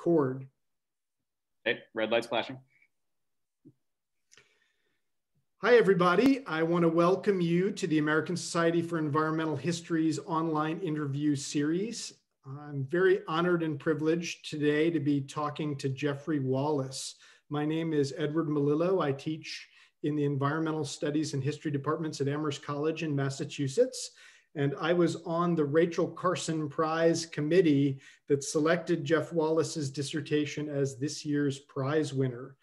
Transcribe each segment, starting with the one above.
record. Hey, red light's flashing. Hi, everybody. I want to welcome you to the American Society for Environmental History's online interview series. I'm very honored and privileged today to be talking to Geoffrey Wallace. My name is Edward Melillo. I teach in the Environmental Studies and History departments at Amherst College in Massachusetts. And I was on the Rachel Carson Prize Committee that selected Geoff Wallace's dissertation as this year's prize winner.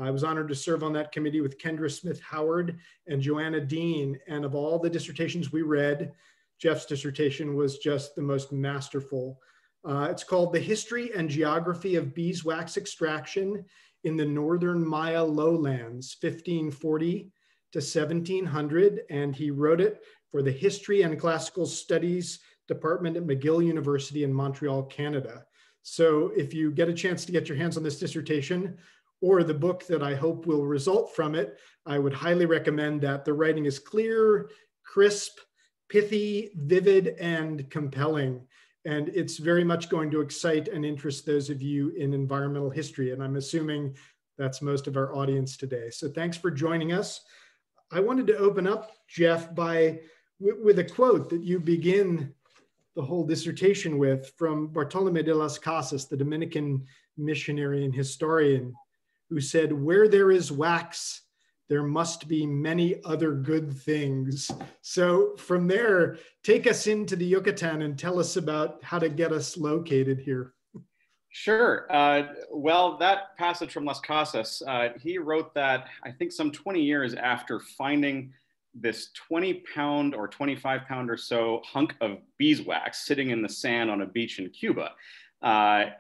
I was honored to serve on that committee with Kendra Smith-Howard and Joanna Dean. And of all the dissertations we read, Geoff's dissertation was just the most masterful. It's called The History and Geography of Beeswax Extraction in the Northern Maya Lowlands, 1540 to 1700. And he wrote it for the History and Classical Studies Department at McGill University in Montreal, Canada. So if you get a chance to get your hands on this dissertation, or the book that I hope will result from it, I would highly recommend that. The writing is clear, crisp, pithy, vivid, and compelling. And it's very much going to excite and interest those of you in environmental history. And I'm assuming that's most of our audience today. So thanks for joining us. I wanted to open up, Geoff, with a quote that you begin the whole dissertation with from Bartolomé de las Casas, the Dominican missionary and historian, who said, "Where there is wax, there must be many other good things." So from there, take us into the Yucatan and tell us about how to get us located here. Sure. Well, that passage from Las Casas, he wrote that, I think, some 20 years after finding this 20-pound or 25-pound or so hunk of beeswax sitting in the sand on a beach in Cuba. I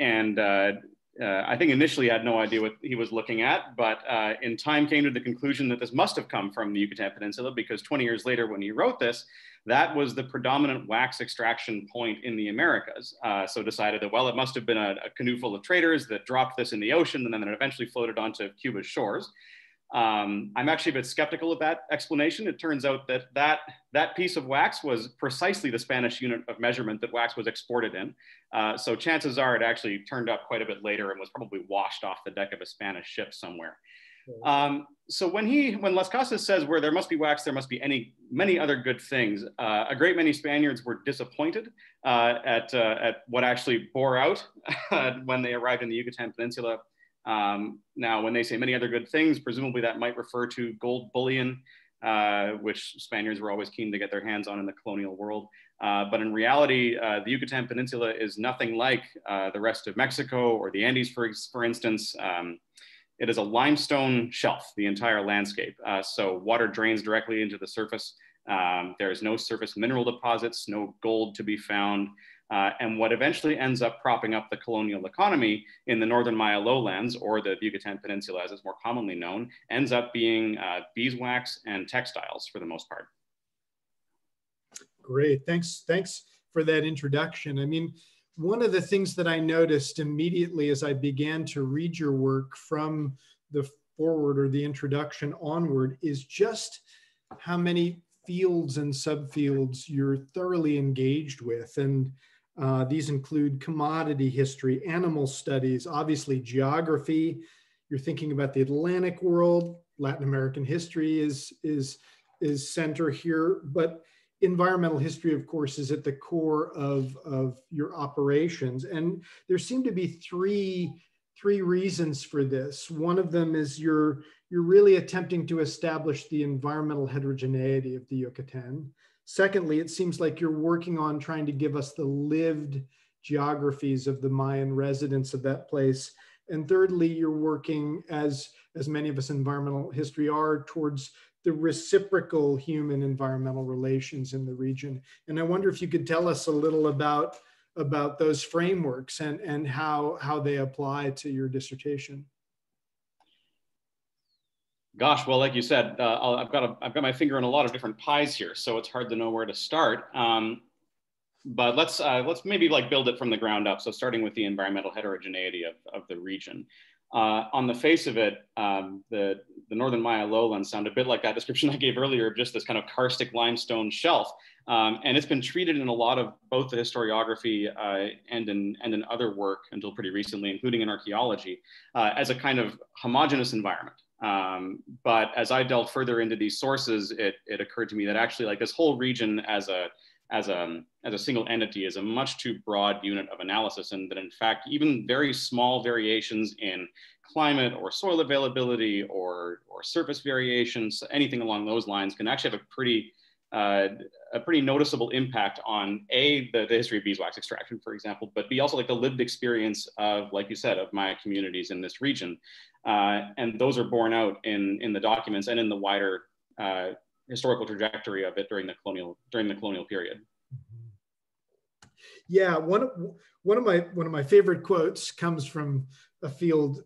think initially had no idea what he was looking at, but in time came to the conclusion that this must have come from the Yucatan Peninsula, because 20 years later when he wrote this, that was the predominant wax extraction point in the Americas. So decided that, well, it must have been a canoe full of traders that dropped this in the ocean and then it eventually floated onto Cuba's shores. I'm actually a bit skeptical of that explanation. It turns out that that piece of wax was precisely the Spanish unit of measurement that wax was exported in. So chances are it actually turned up quite a bit later and was probably washed off the deck of a Spanish ship somewhere. So when Las Casas says where there must be wax, there must be many other good things, a great many Spaniards were disappointed at what actually bore out when they arrived in the Yucatan Peninsula. Now, when they say many other good things, presumably that might refer to gold bullion, which Spaniards were always keen to get their hands on in the colonial world. But in reality, the Yucatan Peninsula is nothing like the rest of Mexico or the Andes, for instance. It is a limestone shelf, the entire landscape. So water drains directly into the surface. There's no surface mineral deposits, no gold to be found. And what eventually ends up propping up the colonial economy in the Northern Maya Lowlands, or the Yucatan Peninsula as it's more commonly known, ends up being beeswax and textiles for the most part. Great, thanks for that introduction. I mean, one of the things that I noticed immediately as I began to read your work from the foreword or the introduction onward is just how many fields and subfields you're thoroughly engaged with. And these include commodity history, animal studies, obviously geography. You're thinking about the Atlantic world, Latin American history is center here, but environmental history, of course, is at the core of your operations. And there seem to be three reasons for this. One of them is you're really attempting to establish the environmental heterogeneity of the Yucatan. Secondly, it seems like you're working on trying to give us the lived geographies of the Mayan residents of that place. And thirdly, you're working, as many of us in environmental history are, towards the reciprocal human environmental relations in the region. And I wonder if you could tell us a little about those frameworks and how they apply to your dissertation. Gosh, well, like you said, I've got my finger in a lot of different pies here, so it's hard to know where to start. But let's maybe build it from the ground up. So starting with the environmental heterogeneity of the region. On the face of it, the Northern Maya lowlands sound a bit like that description I gave earlier of just this kind of karstic limestone shelf. And it's been treated in a lot of both the historiography and in other work until pretty recently, including in archaeology, as a kind of homogeneous environment. But as I delved further into these sources, it occurred to me that actually, like, this whole region as a single entity is a much too broad unit of analysis, and that in fact, even very small variations in climate or soil availability or surface variations, anything along those lines, can actually have a pretty noticeable impact on the history of beeswax extraction, for example, but B, also like the lived experience of, like you said, of Maya communities in this region. And those are borne out in the documents and in the wider historical trajectory of it during the colonial period. Yeah, one of my favorite quotes comes from a field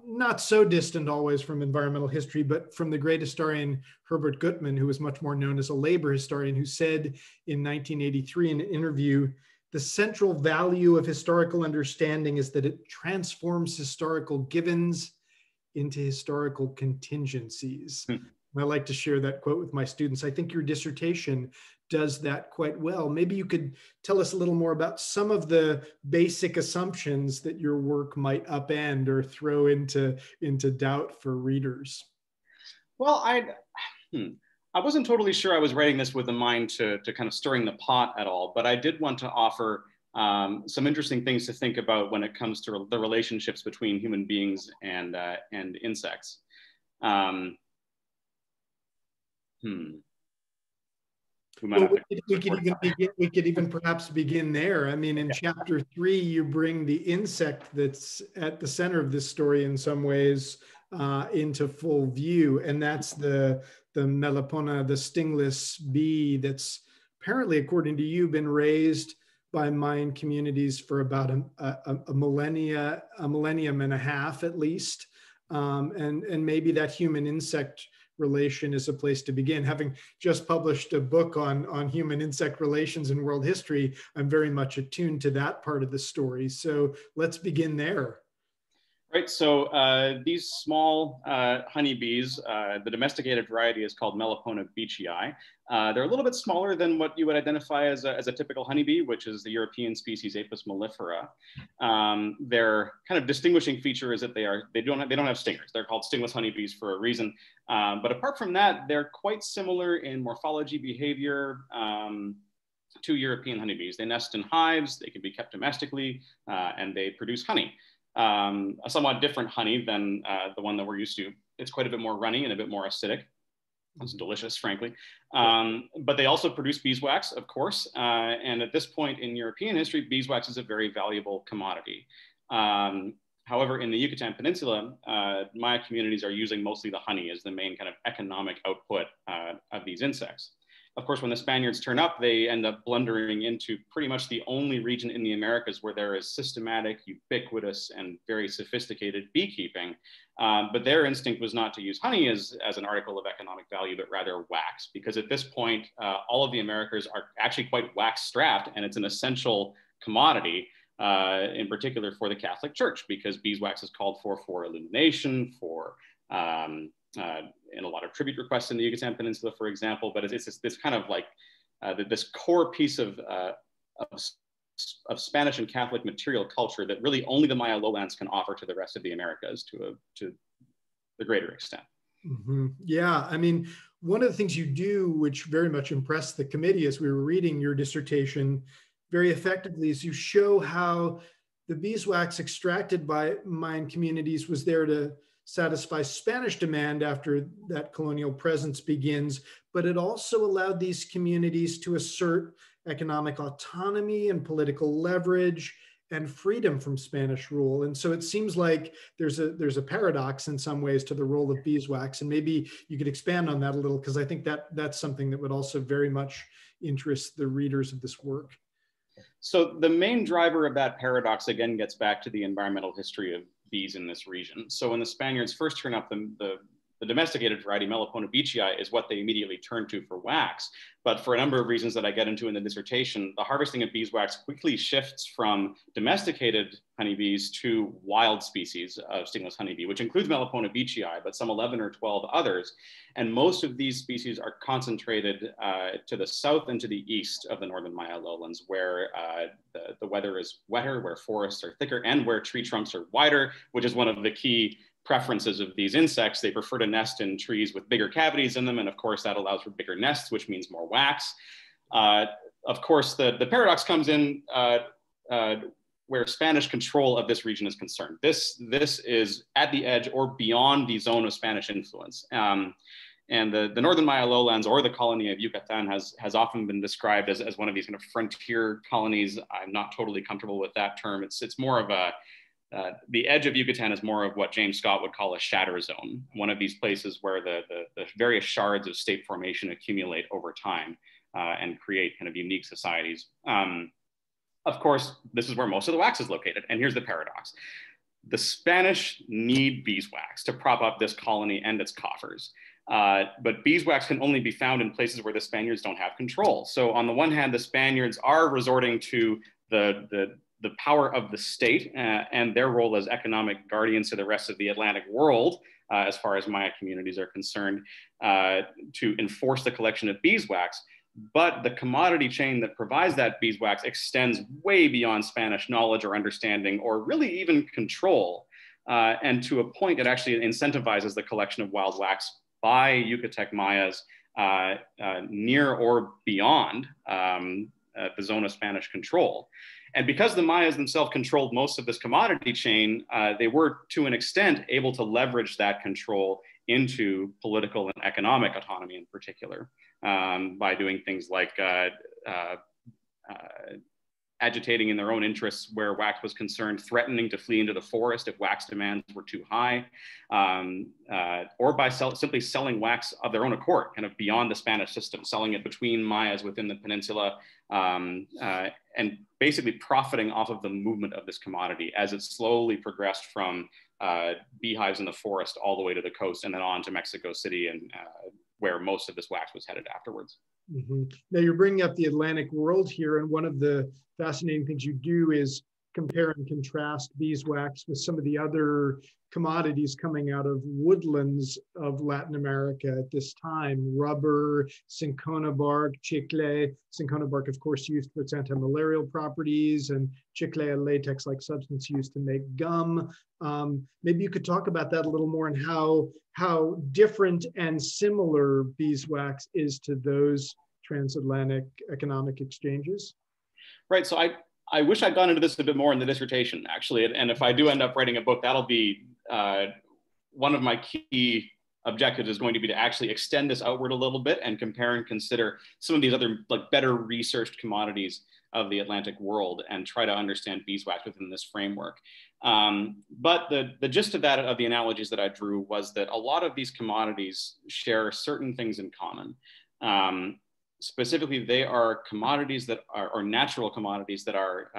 not so distant always from environmental history, but from the great historian Herbert Gutmann, who was much more known as a labor historian, who said in 1983 in an interview, "The central value of historical understanding is that it transforms historical givens into historical contingencies." I like to share that quote with my students. I think your dissertation does that quite well. Maybe you could tell us a little more about some of the basic assumptions that your work might upend or throw into doubt for readers. Well, I wasn't totally sure I was writing this with a mind to kind of stirring the pot at all, but I did want to offer some interesting things to think about when it comes to the relationships between human beings and insects. Well, we could even perhaps begin there. I mean, in chapter 3, you bring the insect that's at the center of this story in some ways into full view, and that's the Melipona, the stingless bee that's apparently, according to you, been raised by Mayan communities for about a millennium and a half at least, and maybe that human insect relation is a place to begin. Having just published a book on human insect relations in world history, I'm very much attuned to that part of the story. So let's begin there. Right, so these small honeybees, the domesticated variety is called Melipona beechii. They're a little bit smaller than what you would identify as a typical honeybee, which is the European species Apis mellifera. Their kind of distinguishing feature is that they don't have stingers. They're called stingless honeybees for a reason. But apart from that, they're quite similar in morphology, behavior, to European honeybees. They nest in hives, they can be kept domestically, and they produce honey. A somewhat different honey than the one that we're used to. It's quite a bit more runny and a bit more acidic. It's delicious, frankly. But they also produce beeswax, of course. And at this point in European history, beeswax is a very valuable commodity. However, in the Yucatan Peninsula, Maya communities are using mostly the honey as the main kind of economic output of these insects. Of course, when the Spaniards turn up, they end up blundering into pretty much the only region in the Americas where there is systematic, ubiquitous, and very sophisticated beekeeping. But their instinct was not to use honey as an article of economic value, but rather wax, because at this point, all of the Americas are actually quite wax-strapped, and it's an essential commodity, in particular for the Catholic Church, because beeswax is called for illumination, for in a lot of tribute requests in the Yucatan Peninsula, for example, but it's this kind of like this core piece of Spanish and Catholic material culture that really only the Maya lowlands can offer to the rest of the Americas to the greater extent. Mm-hmm. Yeah, I mean, one of the things you do, which very much impressed the committee as we were reading your dissertation very effectively, is you show how the beeswax extracted by Mayan communities was there to satisfy Spanish demand after that colonial presence begins, but it also allowed these communities to assert economic autonomy and political leverage and freedom from Spanish rule. And so it seems like there's a paradox in some ways to the role of beeswax, and maybe you could expand on that a little, because I think that's something that would also very much interest the readers of this work. So the main driver of that paradox, again, gets back to the environmental history of bees in this region. So when the Spaniards first turn up, the the domesticated variety, Melipona beechii, is what they immediately turn to for wax. But for a number of reasons that I get into in the dissertation, the harvesting of beeswax quickly shifts from domesticated honeybees to wild species of stingless honeybee, which includes Melipona beechii, but some 11 or 12 others. And most of these species are concentrated to the south and to the east of the northern Maya lowlands, where the weather is wetter, where forests are thicker, and where tree trunks are wider, which is one of the key preferences of these insects. They prefer to nest in trees with bigger cavities in them. And of course, that allows for bigger nests, which means more wax. Of course, the paradox comes in where Spanish control of this region is concerned. This is at the edge or beyond the zone of Spanish influence. And the northern Maya lowlands, or the colony of Yucatan, has often been described as one of these kind of frontier colonies. I'm not totally comfortable with that term. It's more of a, the edge of Yucatan is more of what James Scott would call a shatter zone, one of these places where the various shards of state formation accumulate over time and create kind of unique societies. Of course, this is where most of the wax is located. And here's the paradox. The Spanish need beeswax to prop up this colony and its coffers. But beeswax can only be found in places where the Spaniards don't have control. So on the one hand, the Spaniards are resorting to the power of the state and their role as economic guardians to the rest of the Atlantic world, as far as Maya communities are concerned, to enforce the collection of beeswax. But the commodity chain that provides that beeswax extends way beyond Spanish knowledge or understanding, or really even control. And to a point, it actually incentivizes the collection of wild wax by Yucatec Mayas near or beyond the zone of Spanish control. And because the Mayas themselves controlled most of this commodity chain, they were, to an extent, able to leverage that control into political and economic autonomy in particular, by doing things like agitating in their own interests where wax was concerned, threatening to flee into the forest if wax demands were too high, or by simply selling wax of their own accord, kind of beyond the Spanish system, selling it between Mayas within the peninsula, and basically profiting off of the movement of this commodity as it slowly progressed from beehives in the forest all the way to the coast and then on to Mexico City, and where most of this wax was headed afterwards. Mm-hmm. Now you're bringing up the Atlantic world here, and one of the fascinating things you do is compare and contrast beeswax with some of the other commodities coming out of woodlands of Latin America at this time: rubber, cinchona bark, chicle. Cinchona bark, of course, used for its anti-malarial properties, and chicle, a latex-like substance used to make gum. Maybe you could talk about that a little more, and how different and similar beeswax is to those transatlantic economic exchanges. Right. So I wish I'd gone into this a bit more in the dissertation, actually. And if I do end up writing a book, that'll be one of my key objectives, is going to be to actually extend this outward a little bit and compare and consider some of these other, like, better researched commodities of the Atlantic world and try to understand beeswax within this framework. But the gist of that, of the analogies that I drew, was that a lot of these commodities share certain things in common. Specifically, they are commodities that are, or natural commodities that are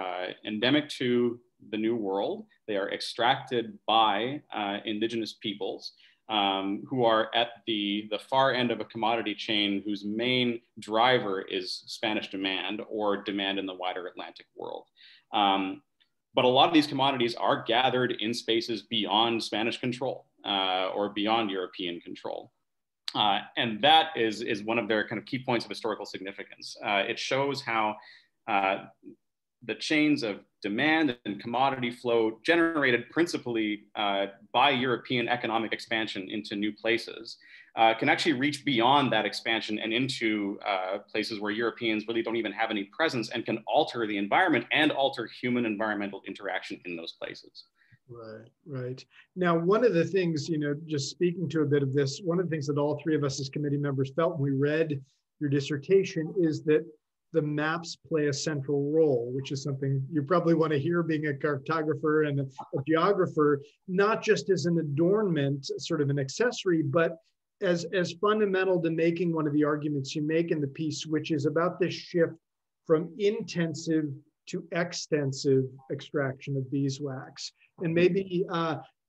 endemic to the New World. They are extracted by indigenous peoples who are at the far end of a commodity chain whose main driver is Spanish demand, or demand in the wider Atlantic world. But a lot of these commodities are gathered in spaces beyond Spanish control or beyond European control. And that is one of their kind of key points of historical significance. It shows how the chains of demand and commodity flow, generated principally by European economic expansion into new places, can actually reach beyond that expansion and into places where Europeans really don't even have any presence, and can alter the environment and alter human environmental interaction in those places. Right, right. Now, one of the things, just speaking to a bit of this, one of the things that all three of us as committee members felt when we read your dissertation is that the maps play a central role, which is something you probably want to hear, being a cartographer and a geographer, not just as an adornment, sort of an accessory, but as fundamental to making one of the arguments you make in the piece, which is about this shift from intensive to extensive extraction of beeswax. And maybe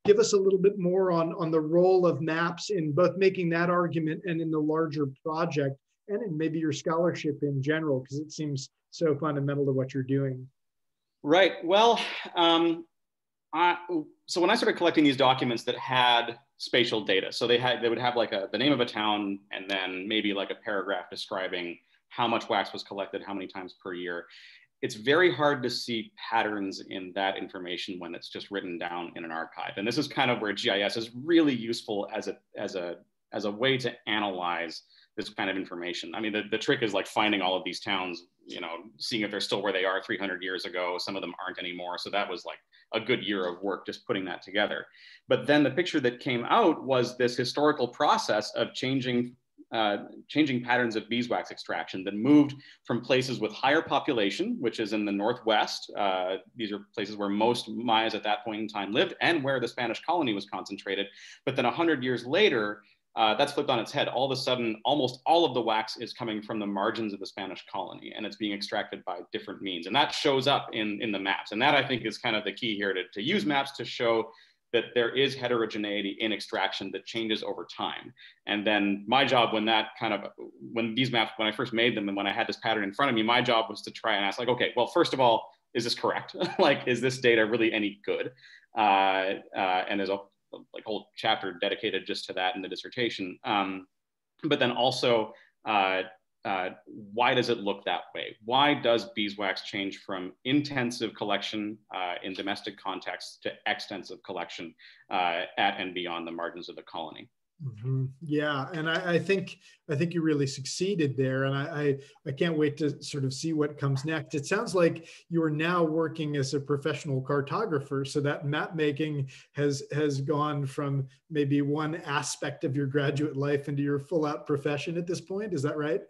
give us a little bit more on the role of maps in both making that argument and in the larger project, and in maybe your scholarship in general, because it seems so fundamental to what you're doing. Right. Well, so when I started collecting these documents that had spatial data, so they would have like the name of a town and then maybe like a paragraph describing how much wax was collected, how many times per year. It's very hard to see patterns in that information when it's just written down in an archive. And this is kind of where GIS is really useful as a way to analyze this kind of information. I mean, the trick is like finding all of these towns, you know, seeing if they're still where they are 300 years ago. Some of them aren't anymore. So that was like a good year of work just putting that together. But then the picture that came out was this historical process of changing patterns of beeswax extraction that moved from places with higher population, which is in the Northwest. These are places where most Mayas at that point in time lived and where the Spanish colony was concentrated. But then 100 years later, that's flipped on its head. All of a sudden, almost all of the wax is coming from the margins of the Spanish colony, and it's being extracted by different means. And that shows up in the maps. And that, I think, is kind of the key here, to use maps to show that there is heterogeneity in extraction that changes over time. And then my job when these maps, when I first made them and when I had this pattern in front of me, my job was to try and ask, like, okay, well, first of all, is this correct? Like, is this data really any good? And there's a whole chapter dedicated just to that in the dissertation. But then also, why does it look that way? Why does beeswax change from intensive collection in domestic contexts to extensive collection at and beyond the margins of the colony? Mm-hmm. Yeah, and I think you really succeeded there, and I can't wait to sort of see what comes next. It sounds like you are now working as a professional cartographer, so that map making has gone from maybe one aspect of your graduate life into your full-out profession at this point. Is that right?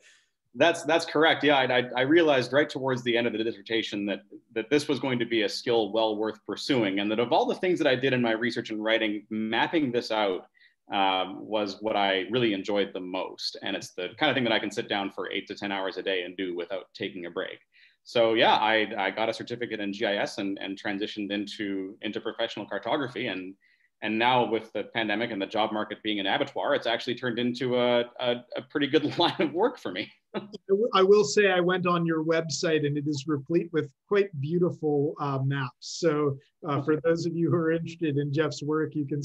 That's correct. Yeah, I realized right towards the end of the dissertation that this was going to be a skill well worth pursuing, and that of all the things that I did in my research and writing, mapping this out was what I really enjoyed the most. And it's the kind of thing that I can sit down for 8 to 10 hours a day and do without taking a break. So yeah, I got a certificate in GIS and transitioned into professional cartography. And now with the pandemic and the job market being an abattoir, it's actually turned into a pretty good line of work for me. I will say I went on your website and it is replete with quite beautiful maps. So for those of you who are interested in Jeff's work, you can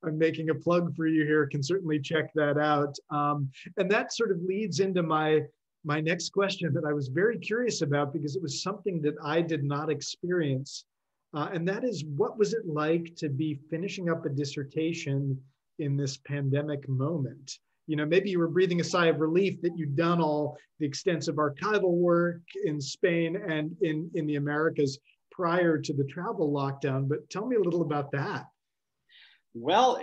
I'm making a plug for you here, can certainly check that out. And that sort of leads into my next question that I was very curious about, because it was something that I did not experience. And that is, what was it like to be finishing up a dissertation in this pandemic moment? You know, maybe you were breathing a sigh of relief that you'd done all the extensive archival work in Spain and in the Americas prior to the travel lockdown, but tell me a little about that. Well,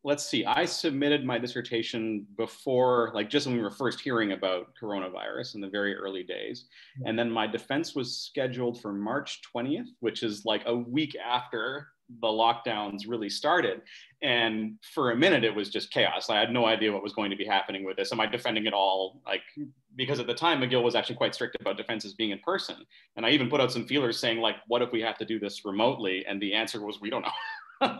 let's see, I submitted my dissertation before, like just when we were first hearing about coronavirus in the very early days. And then my defense was scheduled for March 20th, which is like a week after the lockdowns really started. And for a minute, it was just chaos. I had no idea what was going to be happening with this. Am I defending it all? Like, because at the time, McGill was actually quite strict about defenses being in person. And I even put out some feelers saying, like, what if we have to do this remotely? And the answer was, we don't know.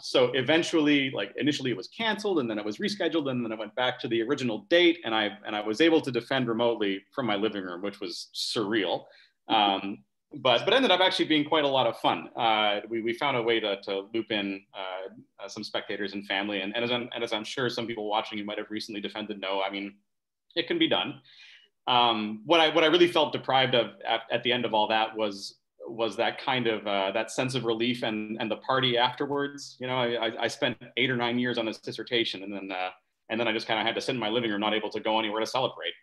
So eventually, like initially it was canceled, and then it was rescheduled, and then I went back to the original date, and I was able to defend remotely from my living room, which was surreal. But ended up actually being quite a lot of fun. We found a way to loop in some spectators and family, and as I'm sure some people watching you might have recently defended know, I mean, it can be done. What I really felt deprived of at the end of all that was that kind of that sense of relief and the party afterwards. You know, I spent 8 or 9 years on this dissertation, and then I just kind of had to sit in my living room, not able to go anywhere to celebrate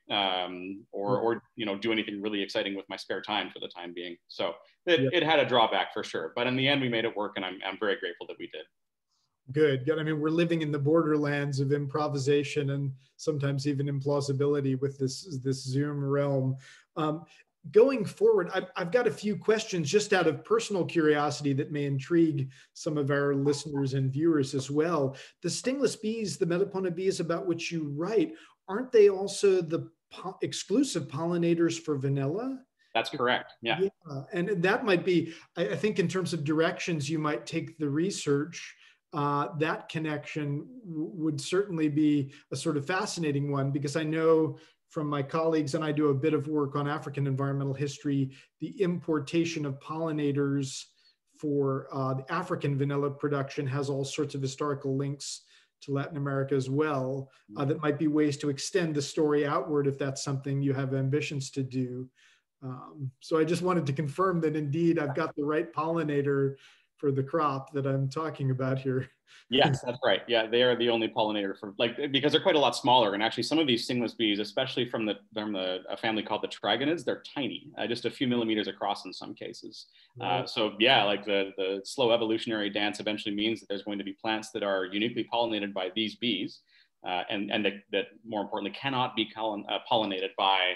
or you know, do anything really exciting with my spare time for the time being. So it had a drawback for sure, but in the end we made it work, and I'm very grateful that we did. Good. I mean, we're living in the borderlands of improvisation and sometimes even implausibility with this Zoom realm. Going forward, I've got a few questions just out of personal curiosity that may intrigue some of our listeners and viewers as well. The stingless bees, the Melipona bees about which you write, aren't they also the exclusive pollinators for vanilla? That's correct. Yeah. Yeah, and that might be, I think in terms of directions, you might take the research, that connection would certainly be a sort of fascinating one, because I know from my colleagues, and I do a bit of work on African environmental history, the importation of pollinators for the African vanilla production has all sorts of historical links to Latin America as well. That might be ways to extend the story outward if that's something you have ambitions to do. So I just wanted to confirm that indeed I've got the right pollinator for the crop that I'm talking about here. Yes, that's right. Yeah, they are the only pollinator for, like, because they're quite a lot smaller. And actually, some of these stingless bees, especially from a family called the trigonids, they're tiny, just a few millimeters across in some cases. So yeah, like the slow evolutionary dance eventually means that there's going to be plants that are uniquely pollinated by these bees. And that more importantly cannot be pollinated by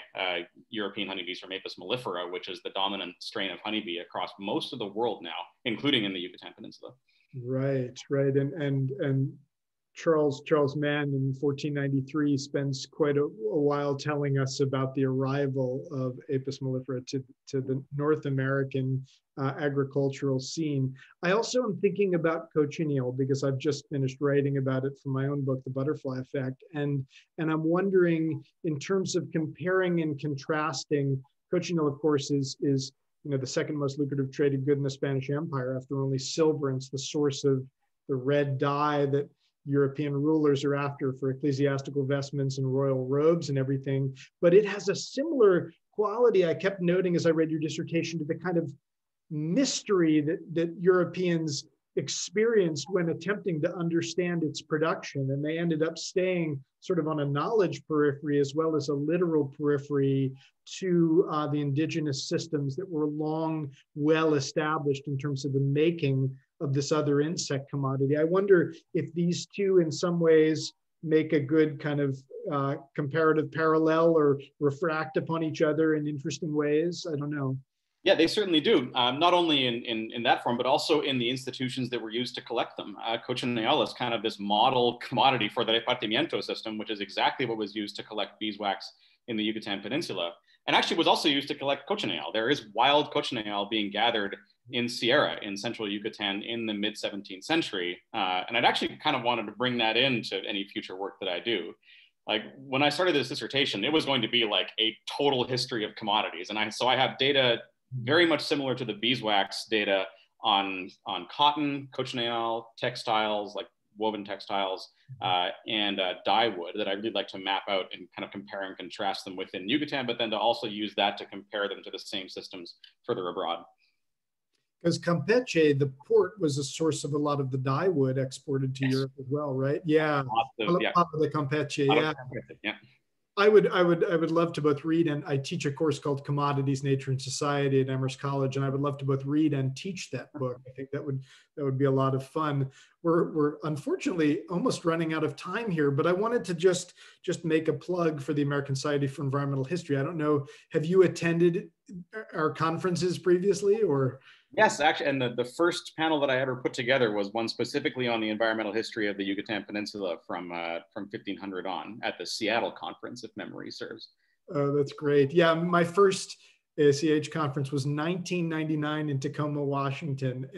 European honeybees from Apis mellifera, which is the dominant strain of honeybee across most of the world now, including in the Yucatan Peninsula. Right, right. And Charles Mann in 1493 spends quite a while telling us about the arrival of Apis mellifera to the North American agricultural scene. I also am thinking about cochineal because I've just finished writing about it for my own book, The Butterfly Effect. And I'm wondering, in terms of comparing and contrasting, cochineal, of course, is the second most lucrative traded good in the Spanish Empire after only silver, and it's the source of the red dye that European rulers are after for ecclesiastical vestments and royal robes and everything. But it has a similar quality, I kept noting as I read your dissertation, to the kind of mystery that Europeans experienced when attempting to understand its production. And they ended up staying sort of on a knowledge periphery as well as a literal periphery to the indigenous systems that were long well established in terms of the making of this other insect commodity. I wonder if these two in some ways make a good kind of comparative parallel or refract upon each other in interesting ways. I don't know. Yeah, they certainly do. Not only in that form, but also in the institutions that were used to collect them. Cochineal is kind of this model commodity for the repartimiento system, which is exactly what was used to collect beeswax in the Yucatan Peninsula, and actually was also used to collect cochineal. There is wild cochineal being gathered in Sierra in central Yucatan in the mid 17th century. And I'd actually kind of wanted to bring that into any future work that I do. Like when I started this dissertation, it was going to be like a total history of commodities. And so I have data very much similar to the beeswax data on cotton, cochineal, textiles, like woven textiles, and dye wood that I really like to map out and kind of compare and contrast them within Yucatan, but then to also use that to compare them to the same systems further abroad. Because Campeche, the port, was a source of a lot of the dye wood exported to Europe as well, right? Yeah, the Campeche, yeah. Yeah. I would love to both read, and I teach a course called Commodities, Nature and Society at Amherst College, and I would love to both read and teach that book. I think that would be a lot of fun. We're unfortunately almost running out of time here, but I wanted to just make a plug for the American Society for Environmental History. I don't know, have you attended our conferences previously, or? Yes, actually, and the first panel that I ever put together was one specifically on the environmental history of the Yucatan Peninsula from 1500 on at the Seattle conference, if memory serves. Oh, that's great. Yeah, my first ASEH conference was 1999 in Tacoma, Washington.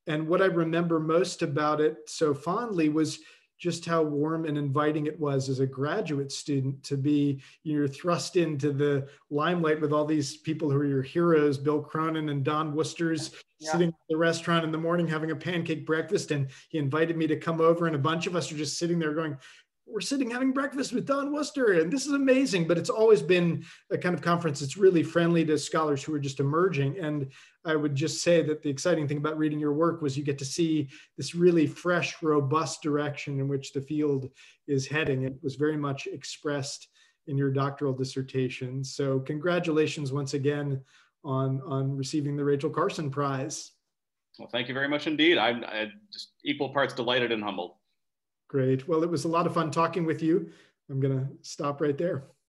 And what I remember most about it so fondly was just how warm and inviting it was as a graduate student to be, you're thrust into the limelight with all these people who are your heroes, Bill Cronin and Don Worcester's sitting at the restaurant in the morning having a pancake breakfast. And he invited me to come over, and a bunch of us are just sitting there going, we're sitting having breakfast with Don Worcester, and this is amazing. But it's always been a kind of conference that's really friendly to scholars who are just emerging. And I would just say that the exciting thing about reading your work was you get to see this really fresh, robust direction in which the field is heading. It was very much expressed in your doctoral dissertation. So congratulations once again on receiving the Rachel Carson Prize. Well, thank you very much indeed. I'm just equal parts delighted and humbled. Great. Well, it was a lot of fun talking with you. I'm going to stop right there.